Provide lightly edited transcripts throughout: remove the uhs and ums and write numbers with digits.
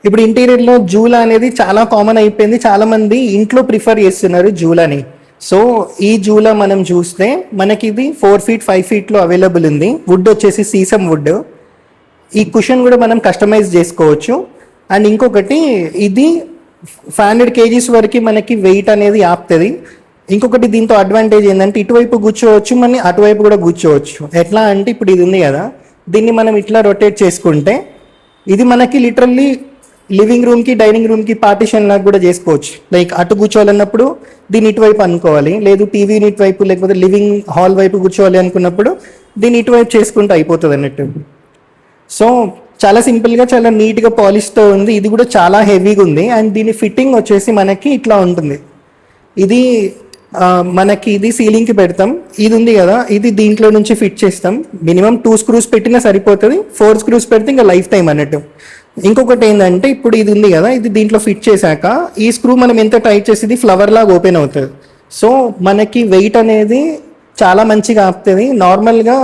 ఇప్పుడు ఇంటీరియర్లో జూలా అనేది చాలా కామన్ అయిపోయింది, చాలా మంది ఇంట్లో ప్రిఫర్ చేస్తున్నారు జూలాని. సో ఈ జూలా మనం చూస్తే మనకి ఇది 4 feet 5 feetలో అవైలబుల్ ఉంది. వుడ్ వచ్చేసి సీసమ్ వుడ్. ఈ కుషన్ కూడా మనం కస్టమైజ్ చేసుకోవచ్చు. అండ్ ఇంకొకటి ఇది 500 kgs వరకు మనకి వెయిట్ అనేది ఆపుతుంది. ఇంకొకటి దీంతో అడ్వాంటేజ్ ఏంటంటే ఇటువైపు కూర్చోవచ్చు, మన అటువైపు కూడా కూర్చోవచ్చు. ఎట్లా అంటే ఇప్పుడు ఇది ఉంది కదా, దీన్ని మనం ఇట్లా రొటేట్ చేసుకుంటే ఇది మనకి లిటరల్లీ లివింగ్ రూమ్కి డైనింగ్ రూమ్కి పార్టిషన్ లాగా కూడా చేసుకోవచ్చు. లైక్ అటు కూర్చోవాలన్నప్పుడు దీన్ని ఇటువైపు అనుకోవాలి, లేదు టీవీని ఇటువైపు లేకపోతే లివింగ్ హాల్ వైపు కూర్చోవాలి అనుకున్నప్పుడు దీన్ని ఇటువైపు చేసుకుంటూ అయిపోతుంది అన్నట్టు. సో చాలా సింపుల్గా చాలా నీట్గా పాలిష్తో ఉంది. ఇది కూడా చాలా హెవీగా ఉంది. అండ్ దీని ఫిట్టింగ్ వచ్చేసి మనకి ఇట్లా ఉంటుంది. ఇది మనకి ఇది సీలింగ్కి పెడతాం. ఇది ఉంది కదా, ఇది దీంట్లో నుంచి ఫిట్ చేస్తాం. మినిమం 2 screws పెట్టినా సరిపోతుంది. 4 screws పెడితే ఇంకా లైఫ్ టైం అన్నట్టు. ఇంకొకటి ఏంటంటే ఇప్పుడు ఇది ఉంది కదా, ఇది దీంట్లో ఫిట్ చేశాక ఈ స్క్రూ మనం ఎంత టైట్ చేసేది ఫ్లవర్ లాగా ఓపెన్ అవుతుంది. సో మనకి వెయిట్ అనేది చాలా మంచిగా ఆపుతుంది. నార్మల్గా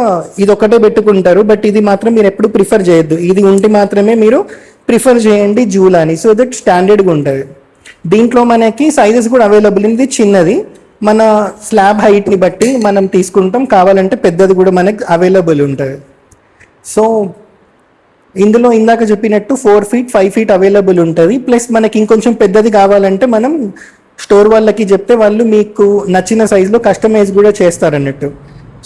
ఇది ఒకటే పెట్టుకుంటారు, బట్ ఇది మాత్రం మీరు ఎప్పుడు ప్రిఫర్ చేయొద్దు. ఇది ఉంటే మాత్రమే మీరు ప్రిఫర్ చేయండి జూలాని, సో దట్ స్టాండర్డ్గా ఉంటుంది. దీంట్లో మనకి సైజెస్ కూడా అవైలబుల్ ఉంది. చిన్నది మన స్లాబ్ హైట్ని బట్టి మనం తీసుకుంటాం, కావాలంటే పెద్దది కూడా మనకి అవైలబుల్ ఉంటుంది. సో ఇందులో ఇందాక చెప్పినట్టు 4 feet 5 feet అవైలబుల్ ఉంటుంది. ప్లస్ మనకి ఇంకొంచెం పెద్దది కావాలంటే మనం స్టోర్ వాళ్ళకి చెప్తే వాళ్ళు మీకు నచ్చిన సైజులో కస్టమైజ్ కూడా చేస్తారన్నట్టు.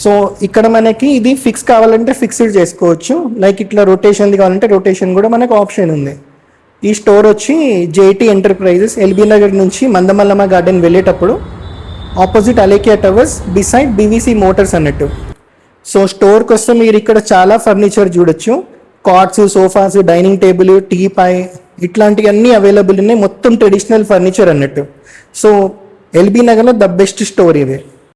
సో ఇక్కడ మనకి ఇది ఫిక్స్ కావాలంటే ఫిక్స్డ్ చేసుకోవచ్చు, లైక్ ఇట్లా రొటేషన్ది కావాలంటే రొటేషన్ కూడా మనకు ఆప్షన్ ఉంది. ఈ స్టోర్ వచ్చి జేటీ ఎంటర్ప్రైజెస్, ఎల్బీ నగర్ నుంచి మందమల్లమ్మ గార్డెన్ వెళ్ళేటప్పుడు opposite Alekhya towers beside BVC motors అన్నట్టు. సో స్టోర్కి వస్తే మీరు ఇక్కడ చాలా ఫర్నిచర్ చూడొచ్చు. Cots, sofas, dining table, teapoy ఇట్లాంటివి అన్నీ అవైలబుల్ ఉన్నాయి. మొత్తం ట్రెడిషనల్ ఫర్నిచర్ అన్నట్టు. సో ఎల్బీ నగర్లో ద బెస్ట్ స్టోర్ ఇది.